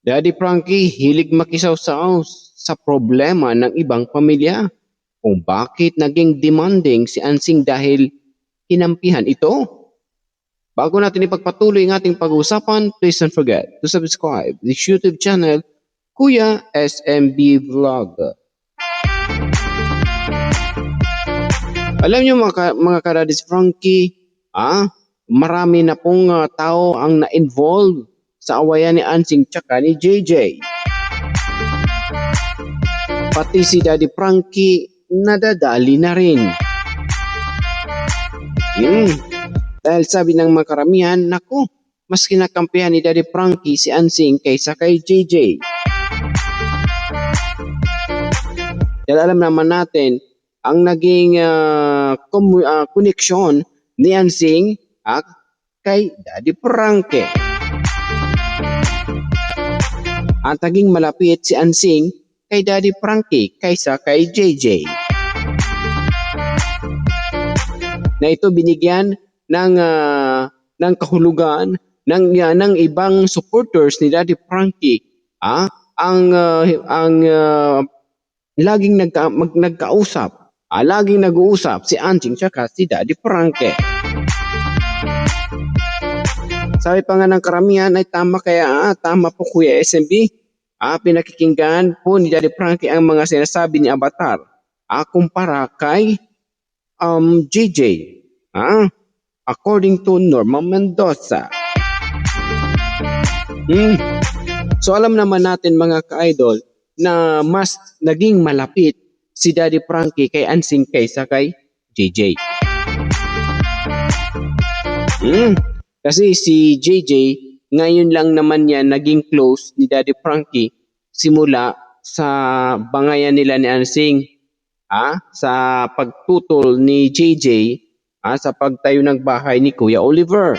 Daddy Frankie hilig makisawsaw sa problema ng ibang pamilya kung bakit naging demanding si Ansing dahil kinampihan ito. Bago natin ipagpatuloy ang ating pag-uusapan, please don't forget to subscribe this YouTube channel, Kuya SMB Vlog. Alam niyo mga kadadis Frankie, marami na pong tao ang na-involve sa awayan ni Ansing tsaka ni JJ. Pati si Daddy Frankie nadadali na rin. Dahil sabi ng mga karamihan, naku, mas kinakampihan ni Daddy Frankie si Ansing kaysa kay JJ. Dahil alam naman natin, ang naging koneksyon ni Ansing kay Daddy Frankie. At naging malapit si Ansing kay Daddy Frankie kaysa kay JJ. Na ito binigyan ng kahulugan ng ibang supporters ni Daddy Frankie. Ang laging nagkausap, laging nag-uusap si Ansing tsaka si Daddy Frankie. Sabi pa nga ng karamihan ay tama kaya, tama po Kuya SMB. Pinakikinggan po ni Daddy Frankie ang mga sinasabi ni Avatar. Kumpara kay JJ. According to Norma Mendoza. So alam naman natin mga ka-idol na mas naging malapit si Daddy Frankie kay Ansing kaysa kay JJ. Kasi si JJ, ngayon lang naman yan naging close ni Daddy Frankie simula sa bangayan nila ni Ansing. Sa pagtutol ni JJ sa pagtayo ng bahay ni Kuya Oliver.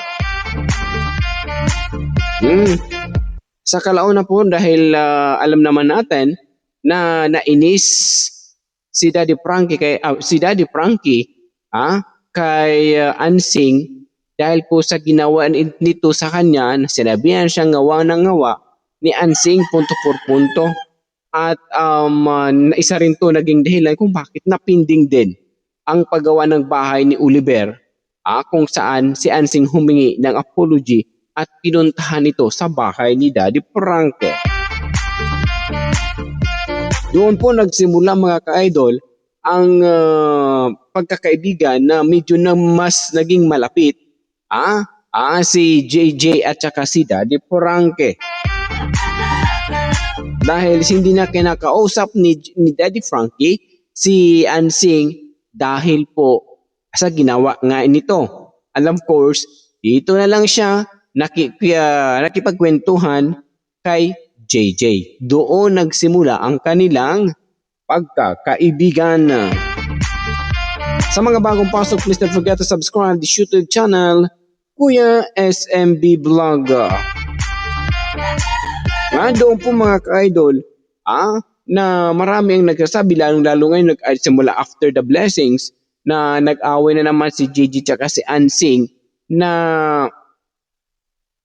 Sa kalauna po dahil alam naman natin na nainis si Daddy Frankie kay Ansing dahil po sa ginawa nito sa kanya, sinabihan siyang ngawa ng ngawa ni Ansing punto por punto. At isa rin to naging dahilan kung bakit napinding din ang paggawa ng bahay ni Oliver kung saan si Ansing humingi ng apology at pinuntahan ito sa bahay ni Daddy Frankie. Doon po nagsimula mga ka-idol ang pagkakaibigan na medyo na mas naging malapit si JJ at saka si Daddy Frankie. Dahil hindi na kinakausap ni Daddy Frankie si Ansing dahil po sa ginawa nga nito. And of course, dito na lang siya nakipagkwentuhan kay JJ. Doon nagsimula ang kanilang pagkakaibigan. Sa mga bagong pasok, please don't forget to subscribe this YouTube channel, Kuya SMB Vlog. Doon po mga ka-idol, na marami ang nagsasabi, lalo ngayon simula after the blessings, na nag-away na naman si JJ tsaka si Ansing na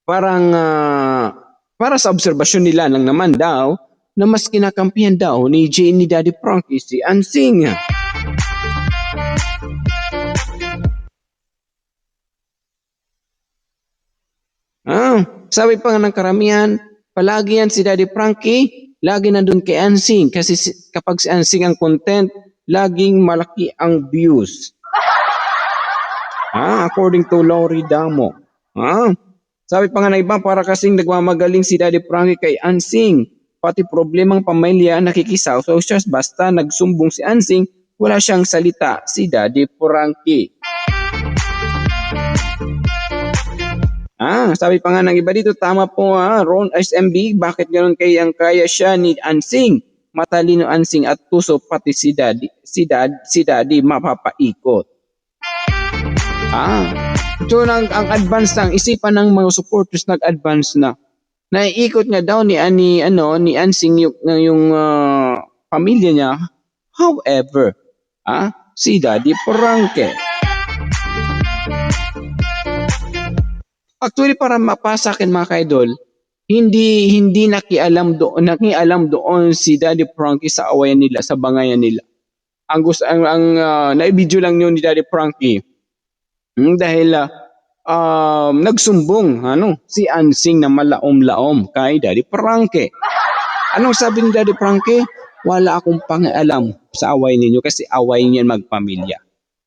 parang para sa obserbasyon nila lang naman daw na mas kinakampihan daw ni Daddy Frankie si Ansing. Sabi pa nga ng karamihan, palagi yan si Daddy Frankie, lagi nandun kay Ansing kasi kapag si Ansing ang content, laging malaki ang views. According to Lori Damo. Sabi pa nga ng iba, para kasing nagmamagaling si Daddy Frankie kay Ansing. Pati problemang pamilya nakikisawsaw siya basta nagsumbong si Ansing, wala siyang salita si Daddy Frankie. Sabi pa nga ng iba dito, tama po Ron SMB, bakit ganoon kaya siya ni Ansing? Matalino Ansing at tuso pati si Daddy mapapaikot. Ito ang advance ng isipan ng mga supporters, nag-advance na. Naiikot nga daw ni Ansing yung pamilya niya. However, si Daddy Frankie. Actually, para mapasa akin mga ka-idol, hindi nakialam doon si Daddy Frankie sa awayan nila, sa bangayan nila. Ang naibidyo lang yun ni Daddy Frankie. Dahil nagsumbong si Ansing na malaom-laom kay Daddy Frankie. Anong sabi ni Daddy Frankie? Wala akong pangalam sa away ninyo kasi away niyan magpamilya.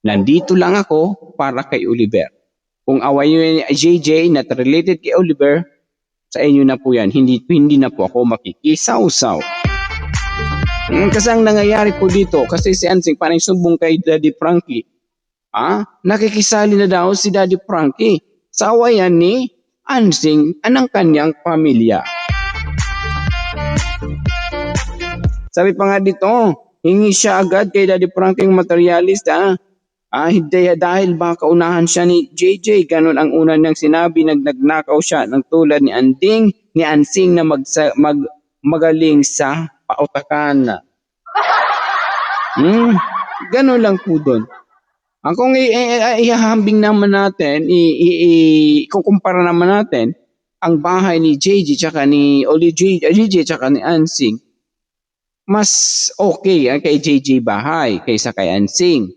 Nandito lang ako para kay Oliver. Kung away niyo ni JJ not related kay Oliver, sa inyo na po yan. Hindi na po ako makikisaw-saw. Kasi ang nangyayari po dito, kasi si Ansing parang sumbong kay Daddy Frankie, nakikisali na daw si Daddy Frankie sa awayan ni Ansing anang kanyang pamilya. Sabi pa nga dito, hingi siya agad kay Daddy Frankie ng materialista. Dahil baka unahan siya ni JJ, ganun ang una niyang sinabi, nagnakaw siya ng tulad ni Ansing na magaling sa pautakan. Ganun lang po doon. Kung ihahambing naman natin, ikukumpara naman natin ang bahay ni JJ tsaka ni JJ tsaka ni Ansing, mas okay kay JJ bahay kaysa kay Ansing.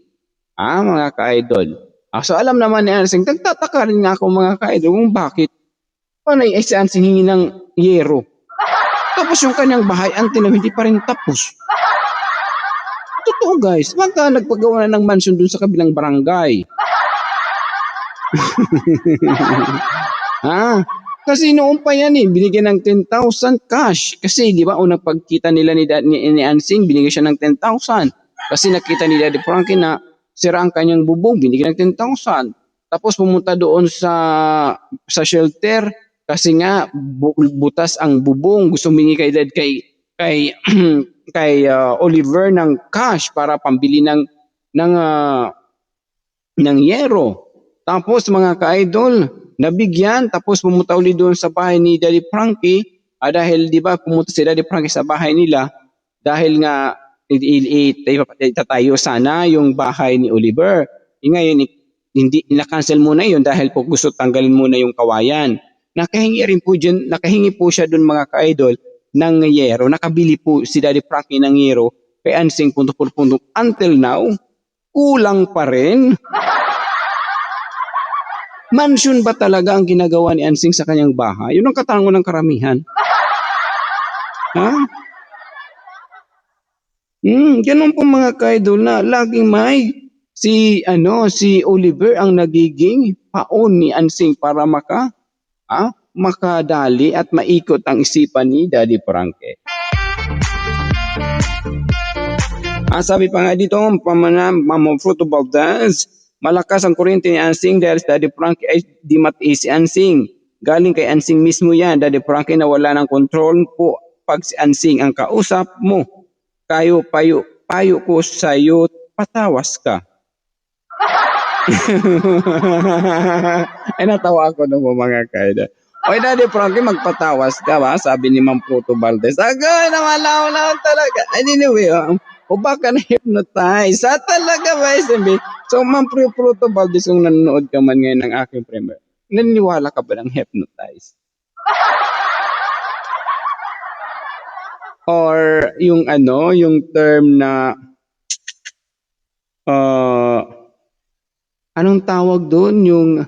Mga ka-idol. So alam naman ni Ansing, nagtataka rin nga ako mga ka-idol kung bakit si Ansing hingi ng yero. Tapos yung kanyang bahay, until hindi pa rin tapos. Totoo guys, baka nagpagawa na ng mansion dun sa kabilang barangay. Kasi noon pa yan binigyan ng 10,000 cash. Kasi di ba unang pagkita nila ni Ansing, binigyan siya ng 10,000. Kasi nakita ni Daddy Frankie na sira ang kanyang bubong, binigyan ng 10,000. Tapos pumunta doon sa shelter kasi nga butas ang bubong. Gusto humingi kay Oliver ng cash para pambili ng yero. Tapos mga ka-idol, nabigyan. Tapos pumunta ulit doon sa bahay ni Daddy Frankie. Dahil di ba pumunta si Daddy Frankie sa bahay nila dahil nga itatayo sana yung bahay ni Oliver. Ngayon, hindi na-cancel muna yun dahil po gusto tanggalin muna yung kawayan. Nakahingi po siya dun mga ka-idol ng yero. Nakabili po si Daddy Frankie ng yero kay Ansing punto. Until now, kulang pa rin. Mansion ba talaga ang ginagawa ni Ansing sa kanyang bahay? Yun ang katanungan ng karamihan. Ganun po mga ka-idol na laging may si Oliver ang nagiging paon ni Ansing para makadali at maikot ang isipan ni Daddy Frankie. Sabi pa nga dito, Fruto Valdez, malakas ang kuryente ni Ansing dahil si Daddy Frankie ay di matiis si Ansing. Galing kay Ansing mismo yan, Daddy Frankie, na wala ng control po pag si Ansing ang kausap mo. Payo ko sa'yo, patawas ka. Ay natawa ako ng mga kaida. Oy Daddy Frankie, magpatawas ka ba? Sabi ni Ma'am Fruto Valdez. Agay, namalaw talaga. Anyway, baka na-hypnotize. Talaga ba, SMB? So Ma'am Fruto Valdez, kung nanonood ka man ngayon ng aking premiere, naniniwala ka ba ng hypnotize? Or yung term na anong tawag doon, yung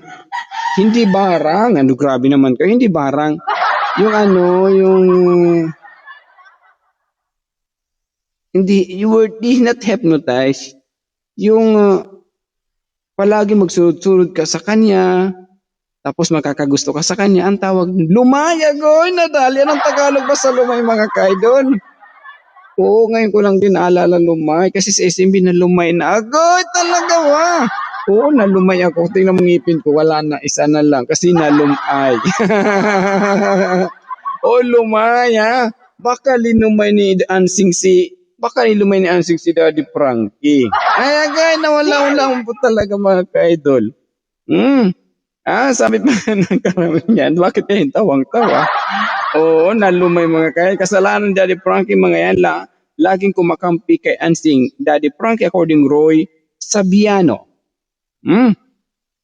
hindi barang, grabe naman kayo, hindi barang, yung hindi, you were not hypnotized, yung palagi magsunod-sunod ka sa kanya, tapos makakagusto ka sa kanya, ang tawag, lumay, agoy, nadali. Anong Tagalog ba sa lumay mga ka-idol? Oo, ngayon ko lang din naalala lumay, kasi sa SMB na lumay na, agoy, talaga ba? Oo, nalumay ako. Tingnan mo ngipin ko, wala na, isa na lang, kasi nalumay. Lumay Baka linumay ni Ansing si Daddy Frankie. Ay, agay, nawala po talaga mga ka-idol. Sabi pa ng karamihan, bakit kayo tawang-tawa? Oo, nalumay mga kaya. Kasalanan Daddy Frankie mga yan, laging kumakampi kay Ansing. Daddy Frankie according Roy Sabiano.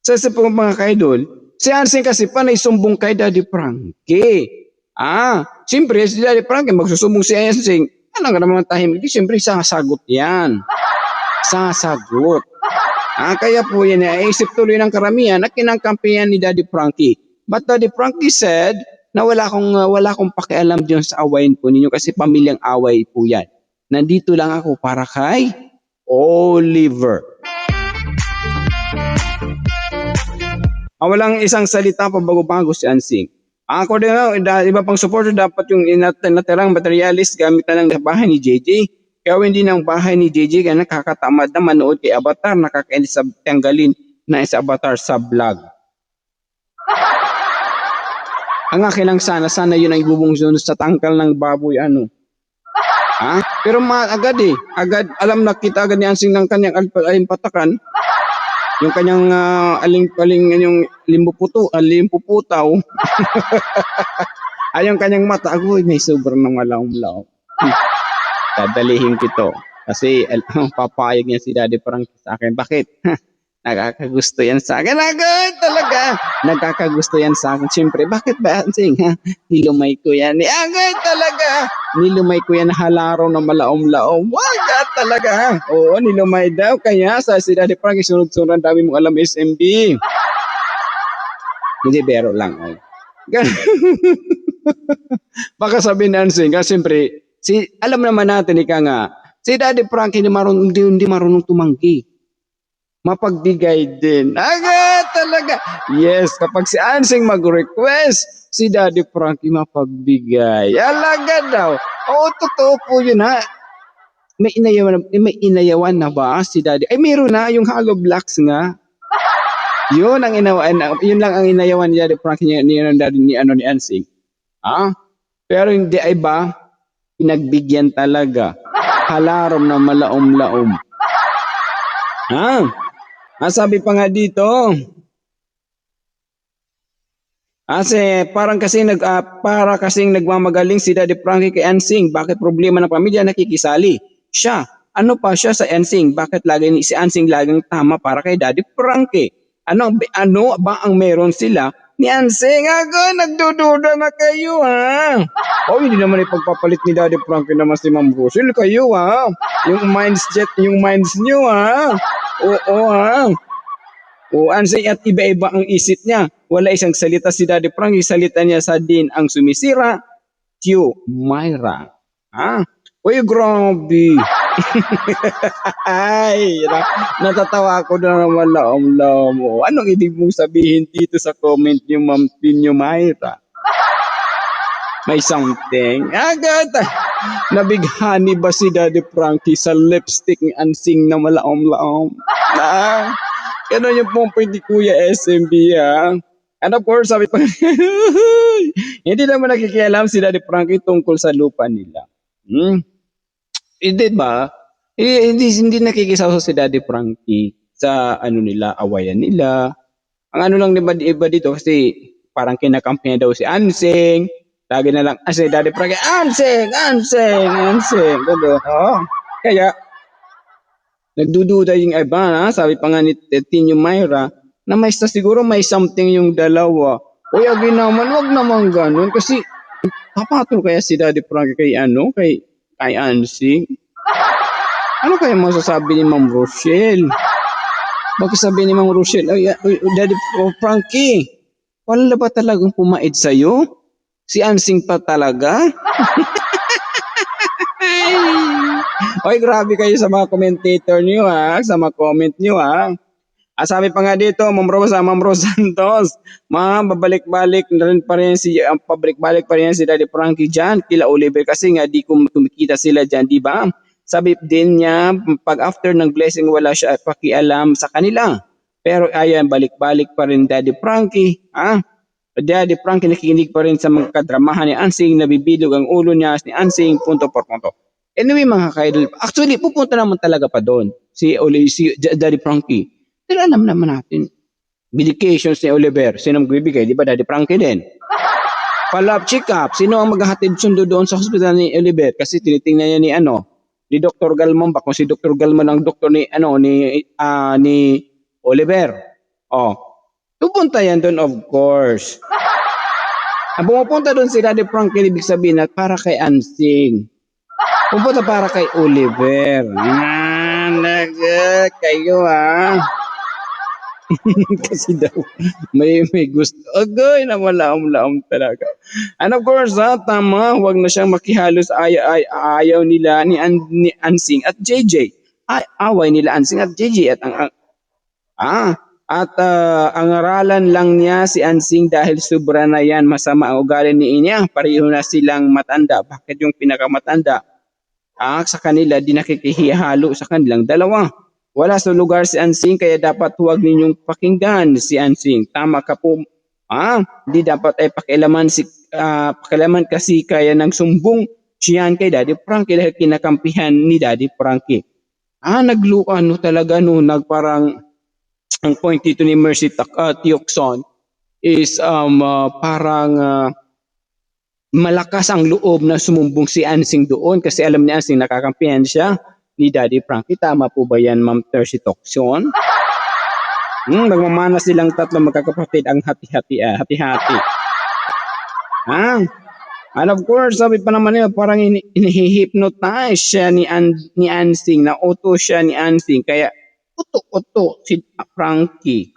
Sa mga ka-idol, si Ansing kasi panay sumbong kay Daddy Frankie. Siyempre, si Daddy Frankie, magsusubong si Ensing. Ano nga naman tahimik? Di, siyempre, sasagot yan. Sasagot. Kaya po yan, isip tuloy ng karamihan na kinangkampihan ni Daddy Frankie. But Daddy Frankie said na wala akong pakialam diyon sa awayin po ninyo kasi pamilyang away po yan. Nandito lang ako para kay Oliver. Walang isang salita pa bago-bago si Ansing. Ako din iba pang supporter dapat yung natirang materialist gamit na lang sa bahay ni JJ. Kaya hindi ng bahay ni JJ kaya nakakatamad na manood kay Avatar, nakakainis sa tanggalin na sa Avatar sa vlog. Ang akin lang sana yun ang ibubungsun sa tangkal ng baboy Pero agad alam na kita agad ni Ansing ng kanyang alimpatakan. Yung kanyang aling yung limpuputaw. Yung kanyang mata, may sobrang malaw-law. Dadalihin kito. Kasi papayag niya si Daddy Frankie sa akin. Bakit? Nakakagusto yan sa akin. Agad talaga. Nakakagusto yan sa akin. Siyempre, bakit ba, Ansing? Nilumay ko yan. Agad talaga. Nilumay ko yan halaraw na malaom-laom. Agad talaga. Oo, nilumay daw. Kaya sa si Daddy Frankie, sunod-sunod dami mong alam SMB. Hindi, bero lang. Baka sabihin na Ansing, kasi siyempre, alam naman natin, si Daddy Frankie hindi marunong tumanggi. Mapagbigay din. Agad talaga. Yes, kapag si Ansing mag-request, si Daddy Frankie mapagbigay. Alaga daw. Oo, totoo po yun May inayawan na ba si Daddy? Meron na yung Hollow Blocks nga. Yun lang ang inayawan ni Daddy Frankie ni Ansing. Pero hindi ay ba pinagbigyan talaga. Halarom na malaom-laom. Sabi pa nga dito. Para kasing nagmamagaling si Daddy Frankie kay Ansing. Bakit problema ng pamilya nakikisali? Siya. Ano pa siya sa Ansing? Bakit si Ansing laging tama para kay Daddy Frankie? Ano ba ang meron sila ni Ansing? Nagdududa na kayo hindi naman ipagpapalit ni Daddy Frankie naman si Ma'am Rochelle kayo Yung minds nyo Oo, Ansing at iba-iba ang isip niya. Wala isang salita si Daddy Frankie, salita niya sa din ang sumisira. Tio Myra. Grabe. Natatawa ako na naman laom-laom. Anong ibig mong sabihin dito sa comment niyo, Ma'am Tio Myra? May something. Agad. Nabighani ba si Daddy Frankie sa lipstick ni Ansing na malaom-laom? Ganun yung pong pwede Kuya SMB And of course, sabi pa, hindi naman nakikialam si Daddy Frankie tungkol sa lupa nila. Hindi ba? Hindi nakikisaw si Daddy Frankie sa awayan nila. Ang lang iba dito kasi parang kinakampihan daw si Ansing. Lagi na lang, si Daddy Frankie, Ansing. Kaya, nagdududa yung iba, sabi pa nga ni Tio Myra, na siguro may something yung dalawa. Agin naman, wag naman ganun. Kasi, papatol kaya si Daddy Frankie kay Ansing? Ano kaya masasabi ni Ma'am Rochelle? Bakit sabi ni Ma'am Rochelle, Daddy Frankie, wala ba talagang pumait sa'yo? Si Ansing pa talaga? Grabe kayo sa mga commentator niyo sa mga comment niyo sabi pa nga dito, Ma'am Rose Santos, babalik-balik na rin pa rin pabalik-balik pa rin si Daddy Frankie dyan, kila Oliver kasi nga di kumikita sila dyan, di ba? Sabi din niya, pag after ng blessing wala siya pakialam sa kanila. Pero ayan, balik-balik pa rin Daddy Frankie, Daddy Frankie nakikinig pa rin sa mga kadramahan ni Ansing, nabibilog ang ulo niya ni Ansing, punto por punto. Anyway mga kaidol, actually pupunta naman talaga pa doon si Daddy Frankie. Pero alam naman natin, medications ni Oliver, sino magbibigay? Di ba Daddy Frankie din? Follow-up check-up, sino ang maghahatid sundo doon sa hospital ni Oliver? Kasi tinitingnan niya ni Dr. Galmon ba? Kung si Dr. Galmon ang doktor ni Oliver. Pupunta yan doon of course. Pumupunta doon si Daddy Frankie, ibig sabihin na para kay Ansing. Pupunta para kay Oliver. Kayo kasi daw may gusto. Agay na malaom-laom talaga. And of course, tama, wag na siyang makihalos ayaw nila ni Ansing at JJ. Away nila Ansing at JJ ang aralan lang niya si Ansing dahil sobra na yan masama ang ugali ni Inya. Pareho na silang matanda. Bakit yung pinakamatanda? Sa kanila di nakikihalo sa kanilang dalawa. Wala sa lugar si Ansing kaya dapat huwag ninyong pakinggan si Ansing. Tama ka po. Di dapat ay pakialaman kasi kaya nang sumbong siyan kay Daddy Frankie dahil kinakampihan ni Daddy Frankie. Talaga nagparang ang point dito ni Mercy Tiokson is parang malakas ang loob na sumumbong si Ansing doon kasi alam ni Ansing nakakampihan siya ni Daddy Frankie. Tama po ba yan, Ma'am Mercy Tiokson? Nagmamana silang tatlo magkakapatid ang hati-hati. And of course, sabi pa naman niya, parang inihypnotize siya ni Ansing, nauto siya ni Ansing, kaya uto si Frankie.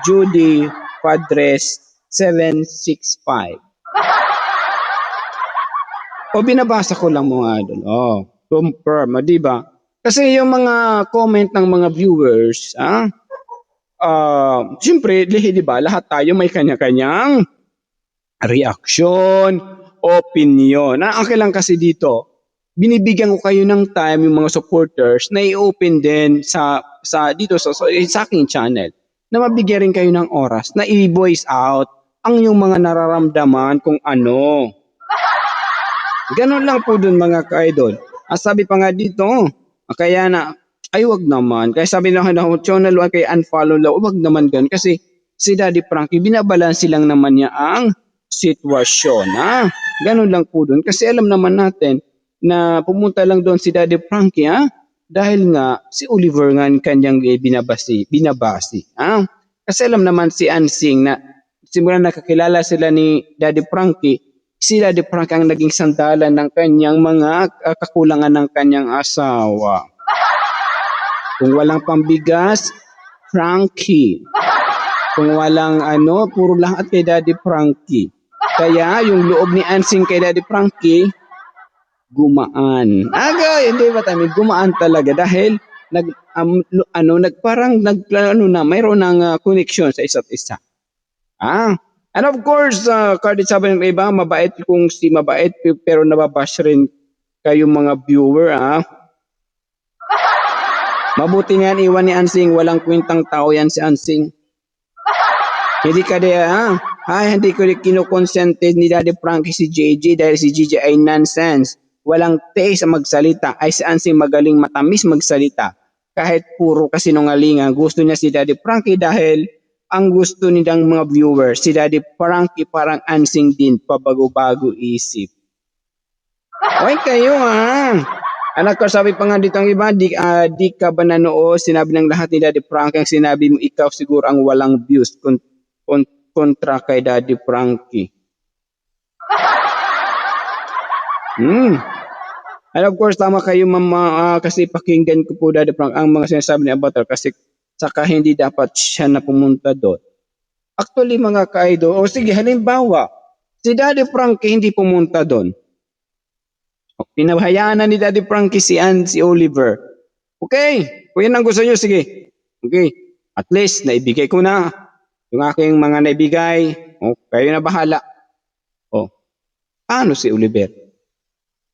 Judy Padres 765. Binabasa ko lang mga doon. Confirm, di ba? Kasi yung mga comment ng mga viewers, siyempre, di ba, lahat tayo may kanya-kanyang reaction, opinion. Okay lang kasi dito, binibigyan ko kayo ng time yung mga supporters na i-open din sa aking channel na mabigyan rin kayo ng oras na i-voice out ang yung mga nararamdaman kung ano. Ganon lang po dun mga ka-idol. Sabi pa nga dito, kaya na, ay wag naman. Kaya sabi lang na channel kay unfollow lang, wag naman ganun. Kasi si Daddy Frankie, binabalansi lang naman niya ang sitwasyon. Ganon lang po dun. Kasi alam naman natin na pumunta lang doon si Daddy Frankie, dahil nga si Oliver nga kanyang binabasi. Kasi alam naman si Ansing na simula nakakilala sila ni Daddy Frankie, si Daddy Frankie ang naging sandalan ng kanyang mga kakulangan ng kanyang asawa. Kung walang pambigas, Frankie. Kung walang puro lahat kay Daddy Frankie. Kaya yung loob ni Ansing kay Daddy Frankie, gumaan. Hindi ba tayo? Gumaan talaga dahil mayroon ng connection sa isa't isa. And of course, carded sabi ng iba, mabait kung si mabait pero nababash rin kayo mga viewer. Mabuti nga iwan ni Ansing, walang kwentang tao yan si Ansing. Hindi ka hindi ko kinukonsente ni Daddy Frankie si JJ dahil si JJ ay nonsense. Walang taste sa magsalita. Ay si Ansing magaling matamis magsalita. Kahit puro kasinungalingan, gusto niya si Daddy Frankie dahil ang gusto nilang mga viewers, si Daddy Frankie parang Ansing din, pabago-bago isip. Okay kayo Anak ko, sabi pa nga dito ang iba, di ka ba nanood? Sinabi ng lahat ni Daddy Frankie, ang sinabi mo, ikaw siguro ang walang views kontra kay Daddy Frankie. And of course, tama kayo mama, kasi pakinggan ko po Daddy Frankie ang mga sinasabi ni Avatar kasi saka hindi dapat siya na pumunta doon. Actually mga ka-idol, sige halimbawa, si Daddy Frankie hindi pumunta doon. Pinahayaan na ni Daddy Frankie si Oliver. Okay, kung yan ang gusto nyo, sige. Okay, at least naibigay ko na yung aking mga naibigay. Kayo na bahala. Paano si Oliver?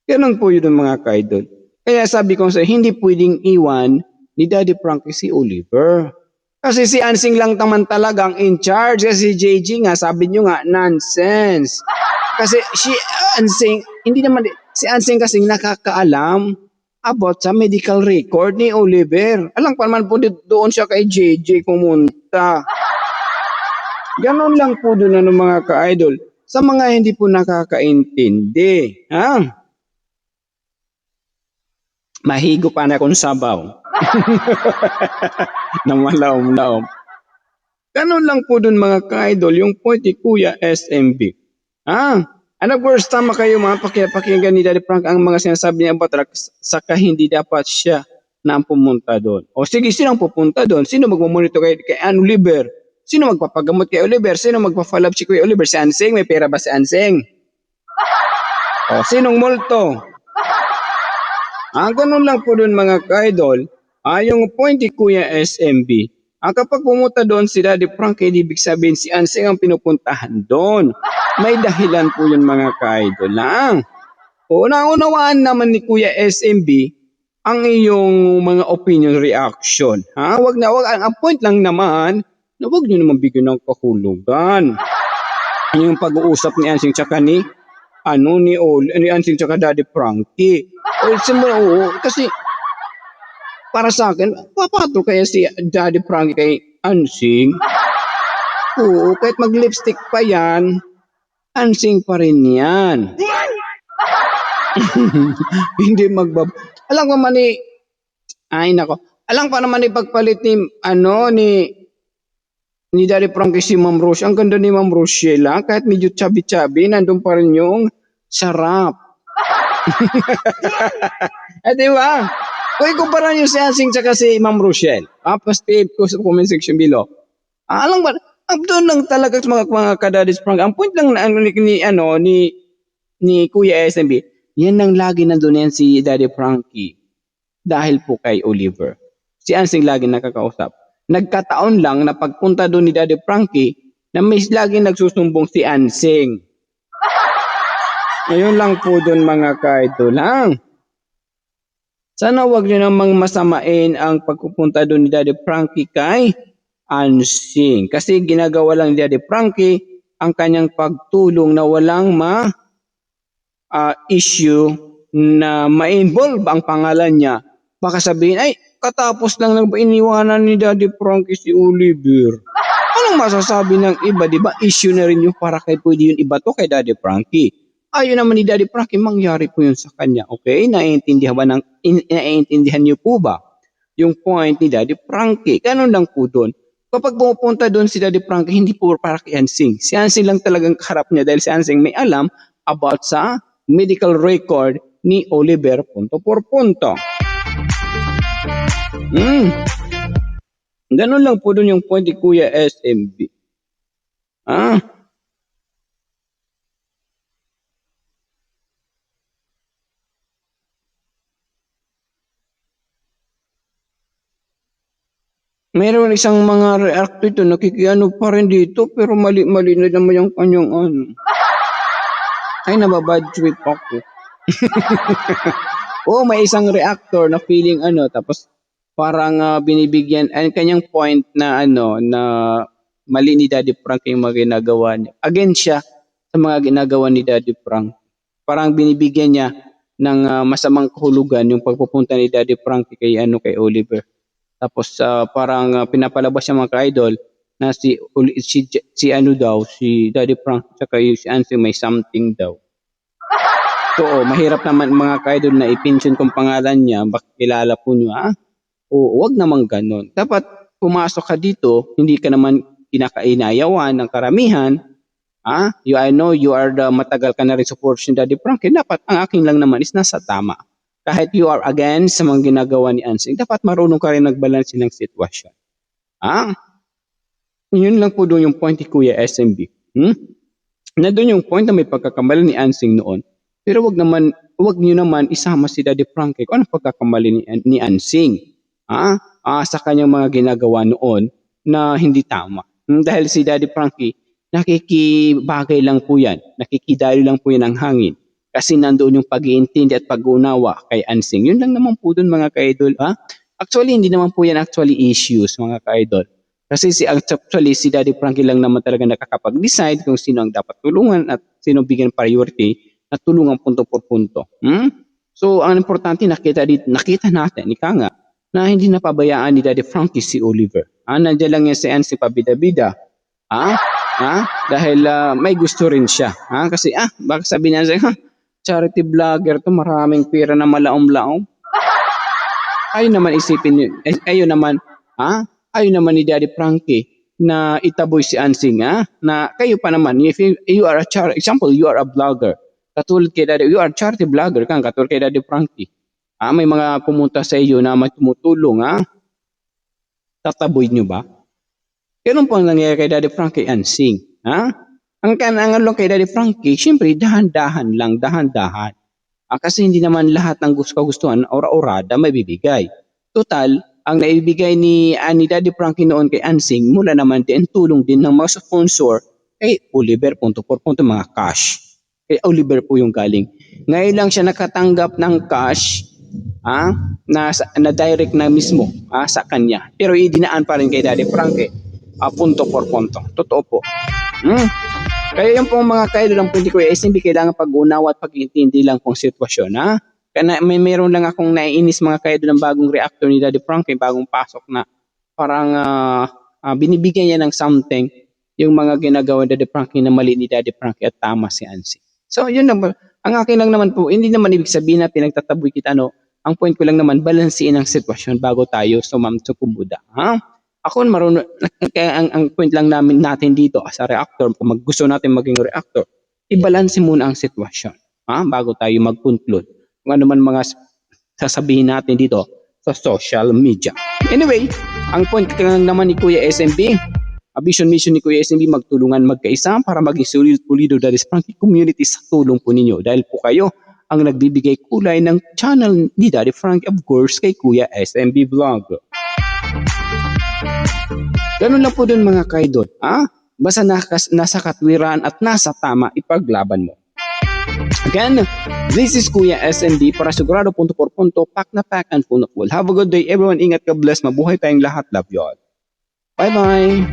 Ganun po yun mga ka-idol. Kaya sabi ko sa hindi pwedeng iwan ni Daddy Frankie si Oliver. Kasi si Ansing lang naman talagang in charge. Kasi si JJ nga, sabi nyo nga, nonsense. Kasi si Ansing kasi nakakaalam about sa medical record ni Oliver. Alam pa naman po doon siya kay JJ pumunta. Ganon lang po doon mga ka-idol. Sa mga hindi po nakakaintindi. Mahigo pa na akong sabaw. Nang malaom-laom. Ganun lang po dun mga ka-idol, yung point ni Kuya SMB. Of course, tama kayo mga pakinggan ni Daddy Frank ang mga sinasabi niya about drugs, saka hindi dapat siya na ang pumunta doon. O sige, sino ang pupunta doon? Sino magmamonitor kay Oliver? Sino magpapagamot kay Oliver? Sino magpa-follow up si Kuya Oliver? Si Ansing? May pera ba si Ansing? O, sinong multo? Ganun lang po doon mga ka-idol. Yung point ni Kuya SMB, kapag pumunta doon si Daddy Frankie, ibig sabihin si Anseng ang pinupuntahan doon. May dahilan po yun mga ka-idol lang. O, naunawaan naman ni Kuya SMB ang iyong mga opinion reaction. Wag ang point lang naman na wag niyo naman bigyan ng kahulugan. Yung pag-uusap ni Anseng tsaka ni Anseng tsaka Daddy Frankie. Kasi para sa akin, papatol kaya si Daddy Frankie kay Ansing? Oo, kahit mag-lipstick pa yan, Ansing pa rin yan. Hindi Alam ko man Alam pa naman ipagpalit ni Daddy Frankie si Ma'am Rose. Ang ganda ni Ma'am Rochelle, kahit medyo chubby-chubby, nandun pa rin yung sarap. Di ba? Kung ikumpara niyo si Ansing tsaka si Ma'am Rochelle, pa-stay ko sa comment section below. Alam ba, doon lang talaga sa mga kadadis Frank. Ang point lang na ni Kuya SMB, yan lang lagi nandun yan si Daddy Frankie. Dahil po kay Oliver. Si Ansing lagi nakakausap. Nagkataon lang na pagpunta doon ni Daddy Frankie, na may lagi nagsusumbong si Ansing. Ngayon lang po doon mga ka-idol lang. Sana wag niyo namang masamain ang pagpupunta doon ni Daddy Frankie kay Ansing. Kasi ginagawa lang ni Daddy Frankie ang kanyang pagtulong na walang issue na ma-involve ang pangalan niya. Baka sabihin, ay, katapos lang iniwanan ni Daddy Frankie si Oliver. Anong masasabi ng iba, di ba? Issue na rin yung para kay pwede yun iba to kay Daddy Frankie. Ayun naman ni Daddy Frankie, mangyari po yun sa kanya. Okay? Naiintindihan niyo po ba yung point ni Daddy Frankie? Ganun lang po doon. Kapag pumupunta doon si Daddy Frankie, hindi po para kay Ansing. Si Ansing lang talagang kaharap niya dahil si Ansing may alam about sa medical record ni Oliver punto por punto. Ganun lang po doon yung point ni Kuya SMB. Meron isang mga reactor dito, nakikiano pa rin dito, pero mali-mali na naman yung kanyang Ay, nababad trip ako. May isang reactor na feeling tapos parang binibigyan, ang kanyang point na na mali ni Daddy Frank yung mga ginagawa niya. Again siya sa mga ginagawa ni Daddy Frank. Parang binibigyan niya ng masamang kahulugan yung pagpupunta ni Daddy Frank kay Oliver. Tapos parang pinapalabas siya mga ka-idol na si Daddy Frank saka si Ansing may something daw. So, mahirap naman mga ka-idol na i-mention kung pangalan niya, bakit kilala po niyo, wag naman ganun. Dapat pumasok ka dito, hindi ka naman kinakainayawan ng karamihan. I know you are matagal ka na rin support ni Daddy Frank. Dapat ang akin lang naman is nasa tama. Kahit you are against sa mga ginagawa ni Ansing, dapat marunong ka rin nagbalanse ng sitwasyon. Yun lang po doon yung point ni Kuya SMB. Na doon yung point na may pagkakamali ni Ansing noon. Pero wag niyo naman isama si Daddy Frankie kung anong pagkakamali ni Ansing. Sa kanyang mga ginagawa noon na hindi tama. Dahil si Daddy Frankie, nakikibagay lang po yan. Nakikidalo lang po yan ng hangin. Kasi nandoon yung pag-iintindi at pag-unawa kay Ansing. Yun lang naman po doon mga ka-idol. Actually, hindi naman po yan actually issues mga ka-idol. Kasi actually si Daddy Frankie lang naman talaga nakakapag-decide kung sino ang dapat tulungan at sino bigyan priority na tulungan punto por punto. So, ang importante nakita natin, ika nga, na hindi napabayaan ni Daddy Frankie si Oliver. Nandiyan lang yan si Ansing pabida-bida. Dahil may gusto rin siya. Kasi baka sabihin niya, charity vlogger to, maraming pera na malaom-laom. Ayun naman isipin niyo, ayun naman ni Daddy Frankie na itaboy si Ansing, ha? Na kayo pa naman, if you are a example, you are a vlogger. Katulad kay Daddy, you are charity vlogger kan, katulad kay Daddy Frankie. May mga pumunta sa iyo na may tumutulong, ha? Tataboy nyo ba? Ganun po ang nangyayari kay Daddy Frankie Ansing, ha? Ang lang kay Daddy Frankie, siyempre, dahan-dahan lang, dahan-dahan. Kasi hindi naman lahat ng gusto-gustuhan, ora-orada, may bibigay. Total, ang naibigay ni Daddy Frankie noon kay Ansing, mula naman din, tulong din ng mga sponsor kay Oliver, mga cash. Kay Oliver po yung galing. Ngayon lang siya nakatanggap ng cash, na direct na mismo sa kanya. Pero idinaan pa rin kay Daddy Frankie, punto por punto. Totoo po. Kaya yung pong mga kaidol ng Punti Kuya SMB, kailangan pag-unawa at pag-intindi lang pong sitwasyon, ha? Kaya meron lang akong naiinis mga kaidol ng bagong reactor ni Daddy Frankie, bagong pasok na parang binibigyan niya ng something yung mga ginagawa ni Daddy Frankie na mali ni Daddy Frankie at tama si Ansi. So yun lang, ang akin lang naman po, hindi naman ibig sabihin na pinagtataboy kita, no? Ang point ko lang naman, balansiin ang sitwasyon bago tayo sumamsukumbuda, ha? Ako marunong, kaya ang point lang natin dito as a reactor, kung gusto natin maging reactor, i-balance muna ang sitwasyon, bago tayo mag-conclude kung ano man mga sasabihin natin dito sa social media. Anyway, ang point lang naman ni Kuya SMB, vision mission ni Kuya SMB, magtulungan magkaisa para maging solido Daddy Frankie community sa tulong po ninyo. Dahil po kayo ang nagbibigay kulay ng channel ni Daddy Frankie, of course, kay Kuya SMB Vlog. Ganun lang po dun mga kaidol, basta nasa katwiran at nasa tama, ipaglaban mo. Again, this is Kuya SMD para sigurado punto por punto, pack na pack and full of full. Have a good day everyone, ingat ka, bless, mabuhay tayong lahat, love you all. Bye bye.